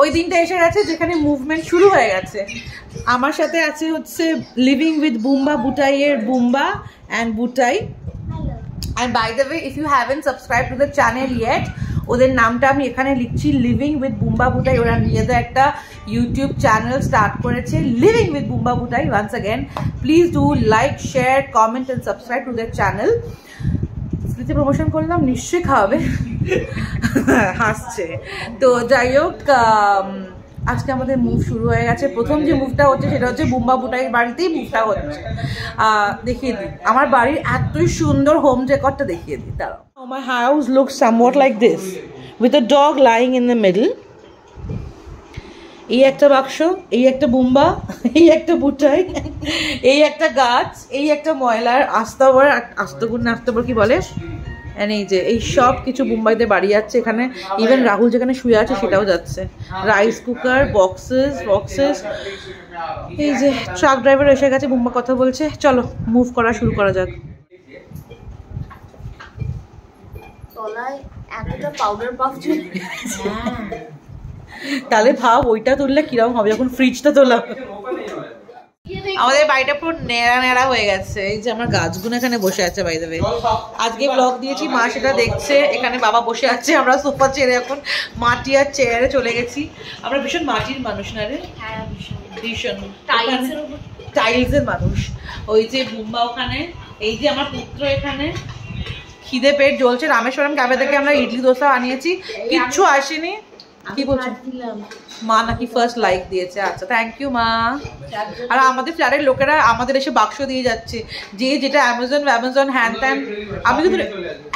ওই দিনটা এসে গেছে যেখানে মুভমেন্ট শুরু হয়ে গেছে। আমার সাথে আছে হচ্ছে লিভিং উইথ বুম্বা বুটাই এর Bumba and Butai. And by the way, if you haven't subscribed to the channel yet, ওদের নামটা আমি এখানে লিখছি, লিভিং উইথ বুম্বা বুটাই। ওরা নিজেদের একটা ইউটিউব চ্যানেল স্টার্ট করেছে, living with Bumba Butai. Once again please do like, share, comment and subscribe to their channel. Smriti promotion করলাম, নিশ্চয়ই খাওয়াবে। হাসছে। তো যাই হোক, আজকে আমাদের মুভ শুরু হয়ে গেছে। প্রথম যে মুভটা হচ্ছে সেটা হচ্ছে বুম্বা বুটাইয়ের বাড়িতেই মুভটা হচ্ছে। দেখিয়ে দিই আমার বাড়ির এতই সুন্দর হোম ডেকরটা, দেখিয়ে দিই তারাও। My house looks somewhat like this with a dog lying in the middle. এই একটা বাক্স, এই একটা বুম্বা, এই একটা বুটাই, এই একটা গাছ, এই একটা ময়লার আস্তাবর, আস্তাবর কি বলে, এই যে এই সব কিছু মুম্বাইতে বাড়ি যাচ্ছে। এখানে ইভেন রাহুল যেখানে শুয়ে আছে সেটাও যাচ্ছে। Rice cooker, boxes. এই যে ট্রাক ড্রাইভার এসে গেছে, বুম্বা কথা বলছে। চলো মুভ করা শুরু করা যাক। তলায় একটা পাউডার পাফ চলে তাহলে ভাব ওইটা তুললে কিরকম হবে যখন ফ্রিজটা তোলা। আমাদের বাড়িটা পুরো নেড়া নেড়া হয়ে গেছে। এই যে আমার গাছগুলো এখানে বসে আছে। বাই দ্য ওয়ে আজকে ব্লগ দিয়েছি, মা সেটা দেখছে। এখানে বাবা বসে আছে, আমরা সোফা ছেড়ে এখন মাটি আর চেয়ারে চলে গেছি। আমরা ভীষণ মাটির মানুষ না রে, ভীষণ টাইলসের মানুষ। ওই যে বুম্বা ওখানে, এই যে আমার পুত্র এখানে, খিদে পেট জ্বলছে। রামেশ্বরম ক্যাফে থেকে আমরা ইডলি দোসা আনিয়েছি, কিচ্ছু আসেনি। কি বলছো? মা নাকি ফার্স্ট লাইক দিয়েছে। আচ্ছা, থ্যাংক ইউ মা। আর আমাদের ফ্ল্যাটের লোকেরা আমাদের এসে বাক্স দিয়ে যাচ্ছে, যে যেটা অ্যামাজন হ্যান ত্যান। আমি কিন্তু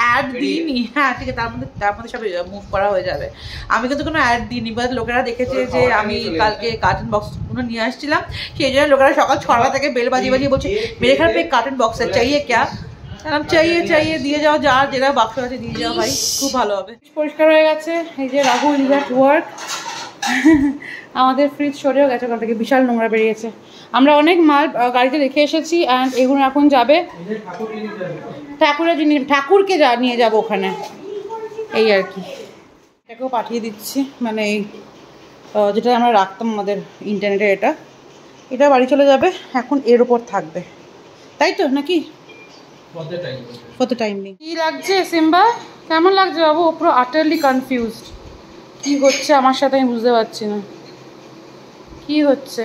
অ্যাড দিইনি। হ্যাঁ ঠিক আছে, তার মধ্যে সব মুভ করা হয়ে যাবে। আমি কিন্তু কোনো অ্যাড দিইনি, বাট লোকেরা দেখেছে যে আমি কালকে কার্টন বক্সগুলো নিয়ে আসছিলাম, সেই জন্য লোকেরা সকাল 6টা থেকে বেল বাজিয়ে বলছে মেরে ঘর পে কার্টন বক্স চাইয়ে ক্যা, চাইয়ে দিয়ে যাও, যার যেটা বাক্স আছে দিয়ে যাও ভাই, খুব ভালো হবে। পরিষ্কার হয়ে গেছে। এই যে রাহুল ইজ অ্যাট ওয়ার্ক। আমাদের ফ্রিজ সরেও গেছে, ওখান থেকে বিশাল নোংরা বেরিয়েছে। আমরা অনেক মাল গাড়িতে রেখে এসেছি, অ্যান্ড এগুলো এখন যাবে ঠাকুরকে নিয়ে যাবো ওখানে, এই আর কি। এটাকেও পাঠিয়ে দিচ্ছি, মানে এই যেটা আমরা রাখতাম আমাদের ইন্টারনেটে, এটা বাড়ি চলে যাবে। এখন এর ওপর থাকবে, তাই তো নাকি? কত টাইম নেই। কি লাগছে সিম্বা? কেমন লাগছে বাবু? ও পুরো আটারলি কনফিউজড। কি হচ্ছে আমার সাথে আমি বুঝতে পারছি না কি হচ্ছে।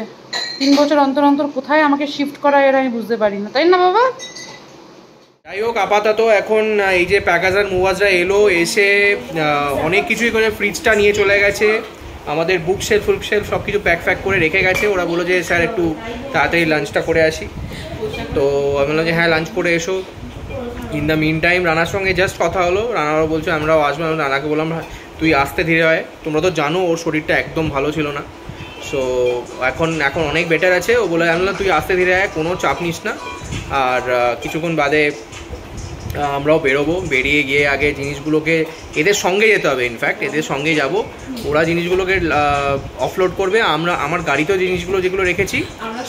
3 বছর অন্তর অন্তর কোথায় আমাকে শিফট করা এর আমি বুঝতে পারি না, তাই না বাবা? যাই হোক, আপাতত এখন এই যে প্যাকাজার মুভাজরা এলো, এসে অনেক কিছুই করে ফ্রিজটা নিয়ে চলে গেছে। আমাদের বুক শেলফ সব কিছু প্যাক করে রেখে গেছে। ওরা বললো যে স্যার একটু তাড়াতাড়ি লাঞ্চটা করে আসি। তো আমি বললাম যে হ্যাঁ লাঞ্চ করে এসো। ইন দ্য মিন টাইম রানার সঙ্গে জাস্ট কথা হলো, রানারও বলছে আমরাও আসবো। রানাকে বললাম তুই আসতে ধীরে হয়, তোমরা তো জানো ওর শরীরটা একদম ভালো ছিল না। সো এখন অনেক বেটার আছে। ও বলে আমি বললাম তুই আসতে ধীরে হয়, কোনো চাপ নিস না। আর কিছুক্ষণ বাদে আমরাও বেরোবো। বেরিয়ে গিয়ে আগে জিনিসগুলোকে এদের সঙ্গে যেতে হবে। ইনফ্যাক্ট এদের সঙ্গেই যাব। ওরা জিনিসগুলোকে অফলোড করবে, আমার গাড়িতেও জিনিসগুলো যেগুলো রেখেছি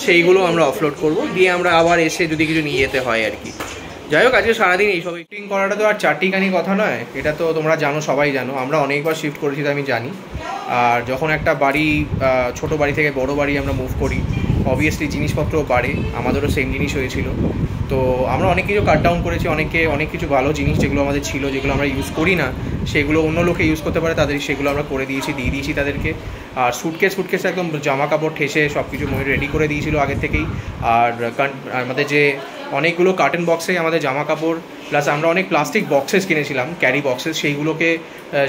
সেইগুলো আমরা অফলোড করব, দিয়ে আমরা আবার এসে যদি কিছু নিয়ে যেতে হয় আর কি। যাই হোক, আজকে সারাদিন এইসব শিফটিং করাটা তো আর চারটিখানি কথা নয়, এটা তো তোমরা জানো, সবাই জানো। আমরা অনেকবার শিফট করেছি, তো আমি জানি। আর যখন একটা বাড়ি, ছোট বাড়ি থেকে বড় বাড়ি আমরা মুভ করি, অবভিয়াসলি জিনিসপত্র বাড়ে। আমাদেরও সেম জিনিস হয়েছিল। তো আমরা অনেক কিছু কাট ডাউন করেছি। অনেক কিছু ভালো জিনিস যেগুলো আমাদের ছিল, যেগুলো আমরা ইউজ করি না, সেগুলো অন্য লোকে ইউজ করতে পারে, তাদের সেগুলো আমরা করে দিয়ে দিয়েছি তাদেরকে। আর সুটকেস একদম জামা কাপড় ঠেসে সব কিছু রেডি করে দিয়েছিল আগের থেকেই। আর আমাদের যে অনেকগুলো কার্টন বক্সে আমাদের জামা কাপড়, প্লাস আমরা অনেক প্লাস্টিক বক্সেস কিনেছিলাম, ক্যারি বক্সেস, সেইগুলোকে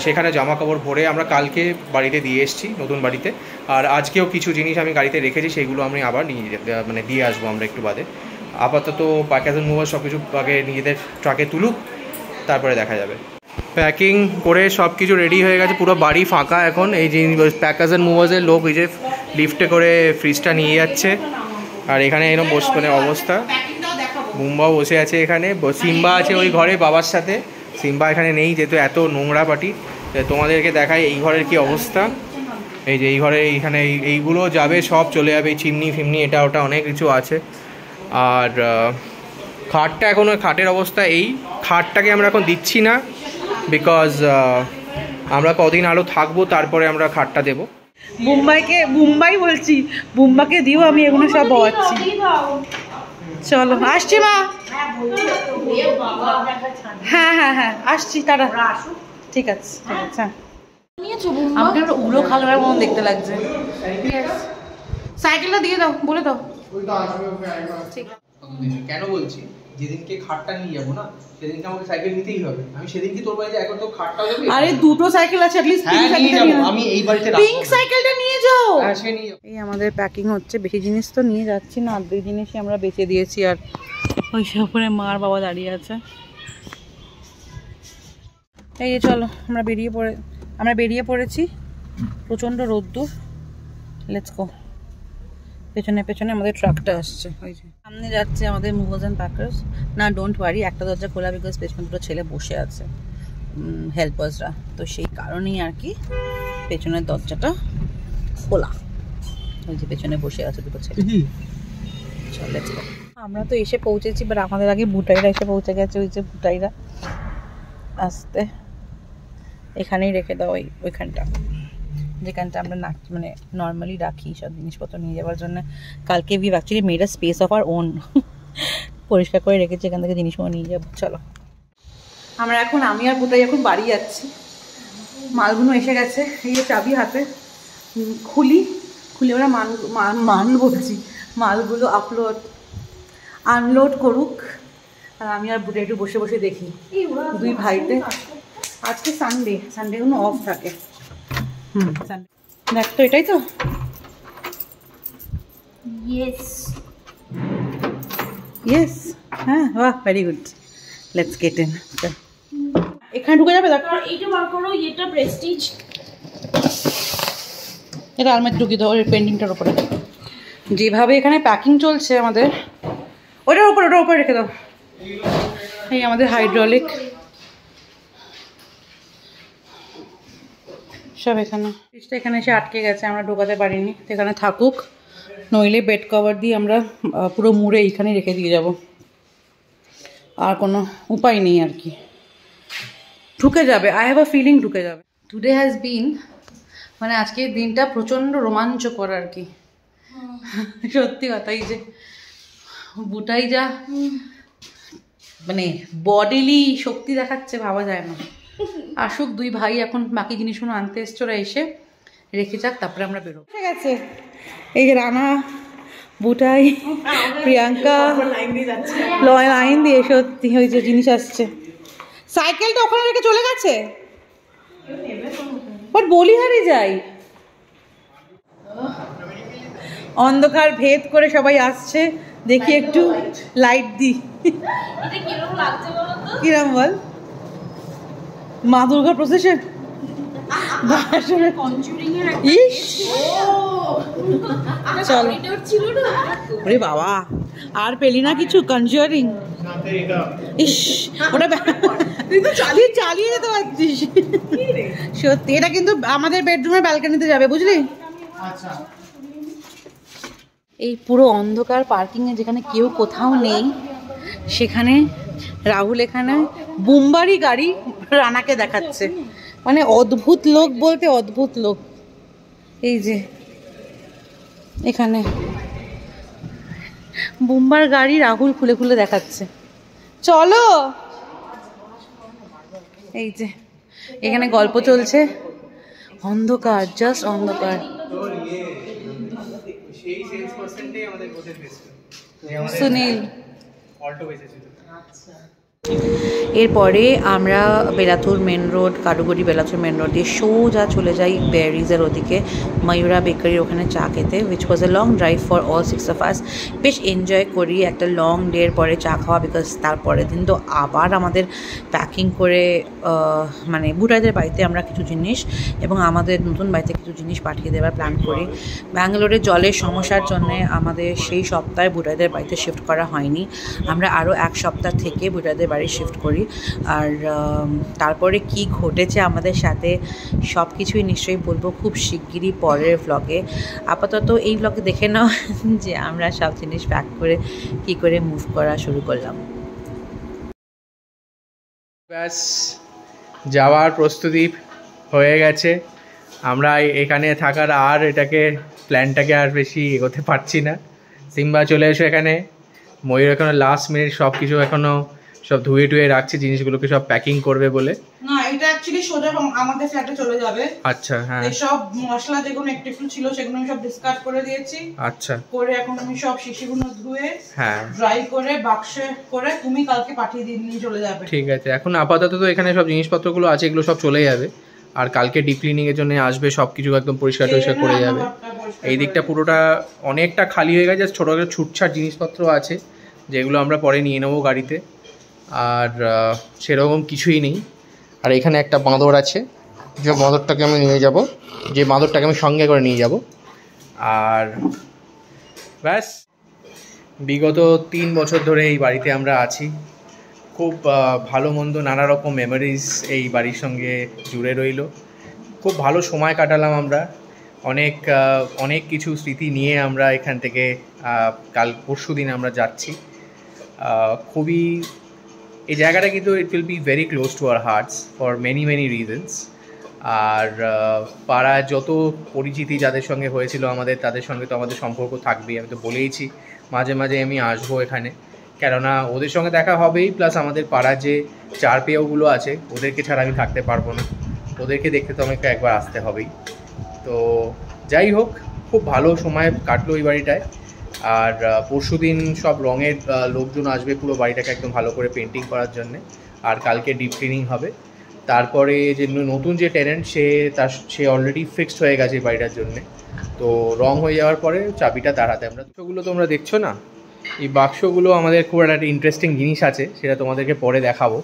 সেখানে জামা কাপড় ভরে আমরা কালকে বাড়িতে দিয়ে এসেছি, নতুন বাড়িতে। আর আজকেও কিছু জিনিস আমি গাড়িতে রেখেছি, সেইগুলো আমি আবার দিয়ে আসবো আমরা একটু বাদে। আপাতত প্যাকেজার মুভার সব কিছু আগে নিজেদের ট্রাকে তুলুক, তারপরে দেখা যাবে। প্যাকিং করে সব কিছু রেডি হয়ে গেছে, পুরো বাড়ি ফাঁকা এখন। এই যে প্যাকেজার মুভার্সের লোক এই যে লিফটে করে ফ্রিজটা নিয়ে যাচ্ছে। আর এখানে এরকম মানে অবস্থা, বুম্বাও বসে আছে এখানে, সিম্বা আছে ওই ঘরে বাবার সাথে। সিম্বা এখানে নেই যেহেতু এত নোংরা পাটি। তোমাদেরকে দেখাই এই ঘরের কি অবস্থা। এই যে এই ঘরে এইখানে এইগুলো যাবে, সব চলে যাবে, চিমনি ফিমনি এটা ওটা অনেক কিছু আছে। আর খাটটা এখনও, খাটের অবস্থা এই, খাটটাকে আমরা এখন দিচ্ছি না, বিকজ আমরা কদিন আরও থাকবো, তারপরে আমরা খাটটা দেবো। মুম্বাই বলছি, বুম্বাকে দিও, আমি এগুলো সব বয়াচ্ছি। চলো আসছি মা। হ্যাঁ হ্যাঁ হ্যাঁ আসছি, তারা ঠিক আছে ঠিক আছে। আমাকে একটা উড়ো খাগড়ার মতন দেখতে লাগছে। সাইকেলটা দিয়ে দাও, বলে দাও। ঠিক কেন বলছি, যেদিনকে খাটটা নিয়ে যাবো না সেদিনকে আমাকে সাইকেল নিতেই হবে। আমি সেদিনকে তোর বাড়িতে এখন তো খাটটাও দেবে। আরে দুটো সাইকেল আছে, অ্যাটলিস্ট পিঙ্ক সাইকেলটা নিয়ে আমি এই বাড়িতে পিঙ্ক সাইকেলটা নিয়ে যাও। হ্যাঁ সে নিয়ে যাও। এই আমাদের প্যাকিং হচ্ছে, বেশি জিনিস তো নিয়ে যাচ্ছি না, অর্ধেক জিনিসই আমরা বেঁচে দিয়েছি। আর ওই সব করে মার বাবা দাঁড়িয়ে আছে। এই যে চলো আমরা বেরিয়ে পড়েছি। প্রচণ্ড রোদ্দুর। Let's go. পেছনে পেছনে আমাদের ট্রাকটা আসছে, ওই যে সামনে যাচ্ছে আমাদের মুভার্স অ্যান্ড প্যাকার্স। না ডোন্ট ওয়ারি, একটা দরজা খোলা, বিকজ পেছনে দুটো ছেলে বসে আছে হেল্পার্সরা, তো সেই কারণেই আর কি পেছনের দরজাটা খোলা। ওই যে পেছনে বসে আছে দুটো ছেলে। চল লেটস গো। আমরা তো এসে পৌঁছেছি, বাট আমাদের আগে ভুটাইরা এসে পৌঁছে গেছে। ওই যে ভুটাইরা আসতে এখানেই রেখে দাও, ওইখানটা যেখানটা আমরা মানে নর্মালি রাখি সব জিনিসপত্র নিয়ে যাওয়ার জন্য। কালকে we actually made a space of our own, পরিষ্কার করে রেখেছি, এখান থেকে জিনিসগুলো নিয়ে যাবো। চলো আমরা এখন, আমি আর কোথায় এখন বাড়ি যাচ্ছি। মালগুলো এসে গেছে, এই যে চাবি হাতে, খুলি ওরা বলছি মালগুলো আনলোড করুক, আর আমি আর বুটে একটু বসে বসে দেখি দুই ভাইতে। আজকে সানডেগুলো অফ থাকে। দেখ তো, এটাই তো। ইয়েস হ্যাঁ, বাহ very good. Let's get in. এখানে ঢুকে যাবে। দেখো এইটা বার করো, এটা প্রেস্টিজ। এটা আলমারি ঢুকিয়ে দাও, ওই পেন্টিংটার উপরে। যেভাবে এখানে প্যাকিং চলছে আমাদের, ওটার উপরে রেখে দাও। এই আমাদের হাইড্রোলিক সব এখানে। ফ্রিজটা এখানে এসে আটকে গেছে, আমরা ঢোকাতে পারিনি, তো এখানে থাকুক। নইলে বেড কভার দিয়ে আমরা পুরো মুড়ে এইখানে রেখে দিয়ে যাব, আর কোনো উপায় নেই আর কি। ঢুকে যাবে, আই হ্যাভ আ ফিলিং ঢুকে যাবে। টুডে হ্যাজ বিন, মানে আজকের দিনটা প্রচণ্ড রোমাঞ্চকর আর কি। সত্যি কথা, এই যে বুটাই যা মানে বডিলি শক্তি দেখাচ্ছে ভাবা যায় না। আসুক দুই ভাই, এখন বাকি জিনিসগুলো আনতে এসছে, ওরা এসে রেখে যাক, তারপরে আমরা বেরোবো। ঠিক আছে, এই যে রানা, বুটাই, প্রিয়াঙ্কা লাইন দিয়ে সত্যি ওই যে জিনিস আসছে। সাইকেলটা ওখানে রেখে চলে গেছে, বাট বলিহারি যাই। অন্ধকার ভেদ করে সবাই আসছে, দেখি একটু লাইট দিই। কিরম বল, মা দুর্গা প্রসেশন। ওরে বাবা, আর পেলি না কিছু কনজিউরিং? ইস, ওটা তুই চালিয়ে যেতে পারছিস সত্যি। এটা কিন্তু আমাদের বেডরুমের ব্যালকনিতে যাবে, বুঝলি? এই পুরো অন্ধকার পার্কিংয়ে, যেখানে কেউ কোথাও নেই, সেখানে রাহুল এখানে বুম্বারি গাড়ি রানাকে দেখাচ্ছে। মানে অদ্ভুত লোক বলতে অদ্ভুত লোক। এই যে এখানে বুম্বার গাড়ি রাহুল খুলে খুলে দেখাচ্ছে। চলো, এই যে এখানে গল্প চলছে, অন্ধকার, জাস্ট অন্ধকার। সুনীল এরপরে আমরা বেলাথুর মেন রোড, কাডুগুড়ি বেলাথুর মেন রোড দিয়ে সোজা চলে যাই বেরিজের ওদিকে, ময়ূরা বেকারির ওখানে চা খেতে, which was a long drive for all 6 of us। বেশ এনজয় করি একটা লং ডের পরে চা খাওয়া, বিকজ তারপরের দিন তো আবার আমাদের প্যাকিং করে মানে বুটাইদের বাড়িতে আমরা কিছু জিনিস এবং আমাদের নতুন বাড়িতে কিছু জিনিস পাঠিয়ে দেওয়ার প্ল্যান করি। ব্যাঙ্গালোরে জলের সমস্যার জন্যে আমাদের সেই সপ্তাহে বুটাইদের বাড়িতে শিফট করা হয়নি, আমরা আরও এক সপ্তাহ থেকে বুটাইদের বাড়ি শিফট করি। আর তারপরে কি ঘটেছে আমাদের সাথে সব কিছুই নিশ্চয়ই বলবো খুব শিগগিরই পরের ভ্লগে। আপাতত এই ভ্লগে দেখে নাও যে আমরা সব জিনিস প্যাক করে কি করে মুভ করা শুরু করলাম। ব্যাস, যাওয়ার প্রস্তুতি হয়ে গেছে। আমরা এখানে থাকার আর এটাকে প্ল্যানটাকে আর বেশি এগোতে পারছি না। সিম্বা চলে এসো এখানে, ময়ূর এখনো লাস্ট মিনিট সব কিছু এখনো সব ধুয়ে টুয়ে রাখছে, জিনিসগুলোকে সব প্যাকিং করবে বলে। না এটা অ্যাকচুয়ালি সোজা আমাদের ফ্ল্যাটে চলে যাবে। আচ্ছা হ্যাঁ, এই সব মশলা যেগুলো একটু একটু ছিল সেগুলো আমি সব ডিসকার্ড করে দিয়েছি। আচ্ছা করে এখন আমি সব শিশিগুলো ধুয়ে হ্যাঁ ড্রাই করে বাক্সে করে তুমি কালকে পাঠিয়ে দিয়ে চলে যাবে। ঠিক আছে, এখন আপাতত তো এখানে সব জিনিসপত্রগুলো আছে, এগুলো সব চলে যাবে। আর কালকে ডিপ ক্লিনিং এর জন্য আসবে, সব কিছু একদম পরিষ্কার টরিষ্কার করে যাবে। এই দিকটা পুরোটা অনেকটা খালি হয়ে গেছে, ছোটো ছোটো ছুটছাট জিনিসপত্র আছে যেগুলো আমরা পরে নিয়ে নেবো গাড়িতে। আর সেরকম কিছুই নেই। আর এখানে একটা বাঁদর আছে, যে বাঁদরটাকে আমি নিয়ে যাব, যে বাঁদরটাকে আমি সঙ্গে করে নিয়ে যাব। আর ব্যাস, বিগত 3 বছর ধরে এই বাড়িতে আমরা আছি। খুব ভালো মন্দ নানা রকম মেমোরিজ এই বাড়ির সঙ্গে জুড়ে রইল। খুব ভালো সময় কাটালাম আমরা, অনেক কিছু স্মৃতি নিয়ে আমরা এখান থেকে কাল পরশু দিন আমরা যাচ্ছি। খুবই এই জায়গাটা কিন্তু it will be very close to our hearts for many reasons. আর পাড়ায় যত পরিচিতি যাদের সঙ্গে হয়েছিল আমাদের, তাদের সঙ্গে তো আমাদের সম্পর্ক থাকবেই। আমি তো বলেইছি মাঝে মাঝে আমি আসবো এখানে, কেননা ওদের সঙ্গে দেখা হবেই, প্লাস আমাদের পাড়ার যে চার পেয়েগুলো আছে ওদেরকে ছাড়া আমি থাকতে পারবো না, ওদেরকে দেখতে তো আমাকে একবার আসতে হবেই। তো যাই হোক, খুব ভালো সময় কাটলো এই বাড়িটায়। আর পরশু দিন সব রঙের লোকজন আসবে পুরো বাড়িটাকে একদম ভালো করে পেন্টিং করার জন্যে। আর কালকে ডিপ ক্লিনিং হবে। তারপরে যে নতুন যে টেনেন্ট সে অলরেডি ফিক্সড হয়ে গেছে এই বাড়িটার জন্যে। তো রং হয়ে যাওয়ার পরে চাবিটা তার হাতে। আমরা বাক্সগুলো তোমরা দেখছো না, এই বাক্সগুলো আমাদের খুব একটা ইন্টারেস্টিং জিনিস আছে, সেটা তোমাদেরকে পরে দেখাবো।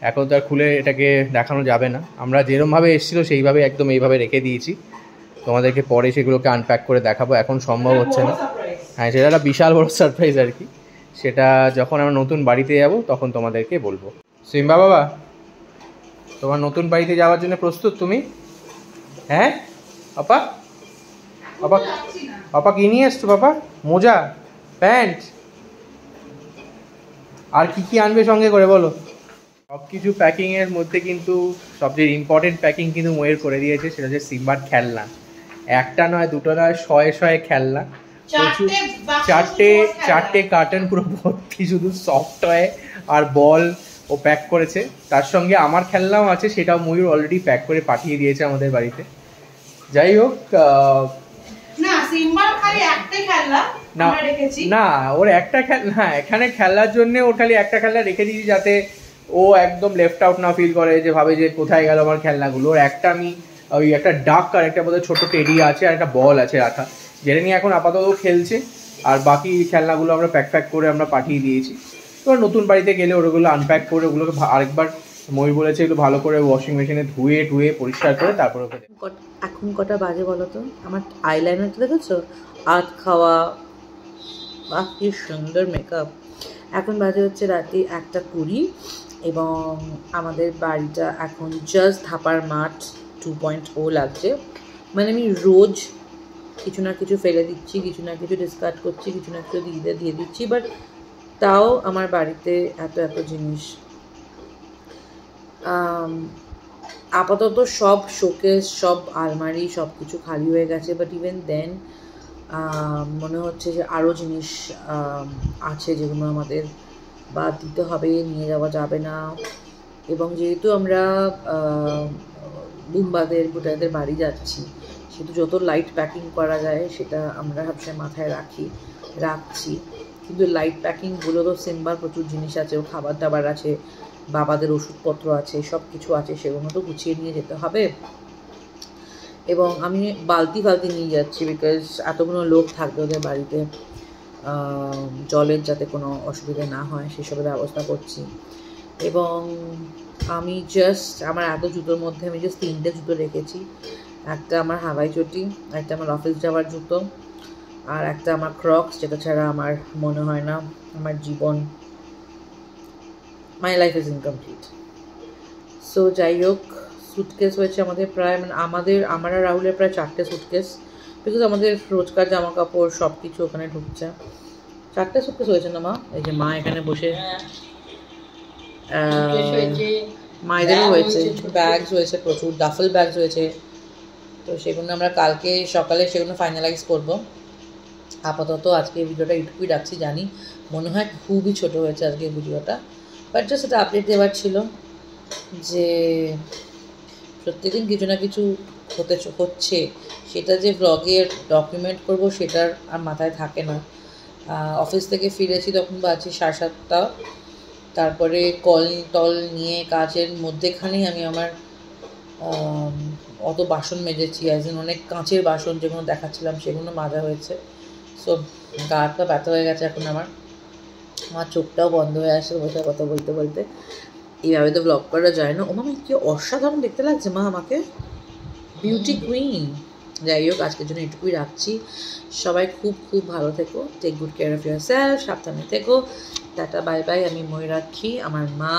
এখন তো আর খুলে এটাকে দেখানো যাবে না। আমরা যেরমভাবে এসেছিলো সেইভাবে একদম এইভাবে রেখে দিয়েছি, তোমাদেরকে পরে সেগুলোকে আনপ্যাক করে দেখাবো, এখন সম্ভব হচ্ছে না। হ্যাঁ, সেটা একটা বিশাল বড় সারপ্রাইজ আর কি, সেটা যখন আমরা নতুন বাড়িতে যাব তখন তোমাদেরকে বলবো। সিম্বা বাবা, তোমার নতুন বাড়িতে যাওয়ার জন্য প্রস্তুত তুমি? হ্যাঁ পাপা, পাপা পাপা কি নিয়ে এসছো? পাপা মোজা, প্যান্ট, আর কি কি আনবে সঙ্গে করে বলো? সব কিছু প্যাকিংয়ের মধ্যে কিন্তু সবচেয়ে ইম্পর্টেন্ট প্যাকিং কিন্তু ময়ের করে দিয়েছে, সেটা হচ্ছে সিম্বার খেলনা। একটা নয়, দুটো নয়, শয়ে খেলনা, চারটে কার্টন পুরো ভর্তি, শুধু সফট টয় আর বল ও প্যাক করেছে। তার সঙ্গে আমার খেলনাও আছে, সেটাও ময়ূর অলরেডি প্যাক করে পাঠিয়ে দিয়েছে আমাদের বাড়িতে। যাই হোক, না ওর একটা খেলনা, এখানে খেলার জন্য ওর খালি একটা খেলনা রেখে দিয়েছি, যাতে ও একদম লেফট আউট না ফিল করে, যে ভাবে যে কোথায় গেল আমার খেলনাগুলো। ওর একটা আমি ওই একটা ডাক আর একটা বোধহয় ছোট টেডি আছে আর একটা বল আছে রাখা, যেটা নিয়ে এখন আপাতত খেলছে। আর বাকি খেলনাগুলো আমরা প্যাক করে আমরা পাঠিয়ে দিয়েছি। তো নতুন বাড়িতে গেলে ওগুলো আনপ্যাক করে ওগুলোকে আরেকবার ময়ূর বলেছে একটু ভালো করে ওয়াশিং মেশিনে ধুয়ে পরিষ্কার করে তারপর ওকে। এখন কটা বাজে বলো তো? আমার আইলাইনারটা দেখেছো? আধ খাওয়া, বাহ কি সুন্দর মেকআপ। এখন বাজে হচ্ছে রাতে 1:20 এবং আমাদের বাড়িটা এখন জাস্ট ধাপার মাঠ 2.0 লাগছে। মানে আমি রোজ কিছু না কিছু ফেলে দিচ্ছি, কিছু না কিছু ডিসকার্ড করছি, কিছু না কিছু দিয়ে দিচ্ছি, বাট তাও আমার বাড়িতে এত জিনিস। আপাতত সব শোকেস, সব আলমারি, সব কিছু খালি হয়ে গেছে, বাট ইভেন দেন মনে হচ্ছে যে আরও জিনিস আছে যেগুলো আমাদের বাদ দিতে হবে, নিয়ে যাওয়া যাবে না। এবং যেহেতু আমরা বুম্বাদের বুটাদের বাড়ি যাচ্ছি, সেহেতু যত লাইট প্যাকিং করা যায় সেটা আমরা সবসময় মাথায় রাখছি। কিন্তু লাইট প্যাকিংগুলো তো সিম্বার প্রচুর জিনিস আছে, ওর খাবার দাবার আছে, বাবাদের ওষুধপত্র আছে, সব কিছু আছে, সেগুলো তো গুছিয়ে নিয়ে যেতে হবে। এবং আমি বালতি নিয়ে যাচ্ছি, বিকজ এতগুলো লোক থাকবে ওদের বাড়িতে, জলের যাতে কোনো অসুবিধা না হয় সেসবের ব্যবস্থা করছি। এবং আমি আমার এত জুতোর মধ্যে আমি 3টে জুতো রেখেছি। একটা আমার হাওয়াই চটি, একটা আমার অফিস যাওয়ার জুতো, আর একটা আমার ক্রক্স, যেটা ছাড়া আমার মনে হয় না আমার জীবন, my life is incomplete. So যাই হোক, সুটকেস হয়েছে আমাদের প্রায়, মানে আমার আর রাহুলের প্রায় 4টে সুটকেস, বিকজ আমাদের রোজকার জামা কাপড় সব কিছু ওখানে ঢুকছে। 4টে সুটকেস হয়েছে না মা? এই যে মা এখানে বসে, মায়েদেরও হয়েছে, ব্যাগস হয়েছে প্রচুর, ডাফেল ব্যাগস হয়েছে, তো সেগুলো আমরা কালকে সকালে সেগুলো ফাইনালাইজ করব। আপাতত আজকে ভিডিওটা এইটুকুই রাখছি। জানি মনে হয় খুবই ছোট হয়েছে আজকে ভিডিওটা, বাট জাস্ট এটা আপডেট দেওয়ার ছিল যে প্রত্যেকদিন কিছু না কিছু হচ্ছে, সেটা যে ব্লগে ডকুমেন্ট করব সেটার আর মাথায় থাকে না। অফিস থেকে ফিরেছি তখন বাজে 7:30, তারপরে কল টল নিয়ে কাজের মধ্যেখানেই আমি আমার অত বাসন মেজেছি, অনেক কাঁচের বাসন যেগুলো দেখাচ্ছিলাম সেগুলো মাজা হয়েছে। সো গা হাত পা ব্যথা হয়ে গেছে এখন আমার চোখটাও বন্ধ হয়ে আসে বসে কথা বলতে বলতে। এইভাবে তো ব্লগ করা যায় না। ও মামা কি অসাধারণ দেখতে লাগছে মা আমাকে, বিউটি কুইন। যাই হোক, আজকের জন্য এটুকুই রাখছি। সবাই খুব খুব ভালো থেকো, take good care of yourself, সাবধানে থেকো। Tata bye bye. আমি ময়ূরাক্ষী, আমার মা,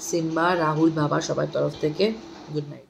সিম্বা, রাহুল, বাবা সবার তরফ থেকে গুড নাইট।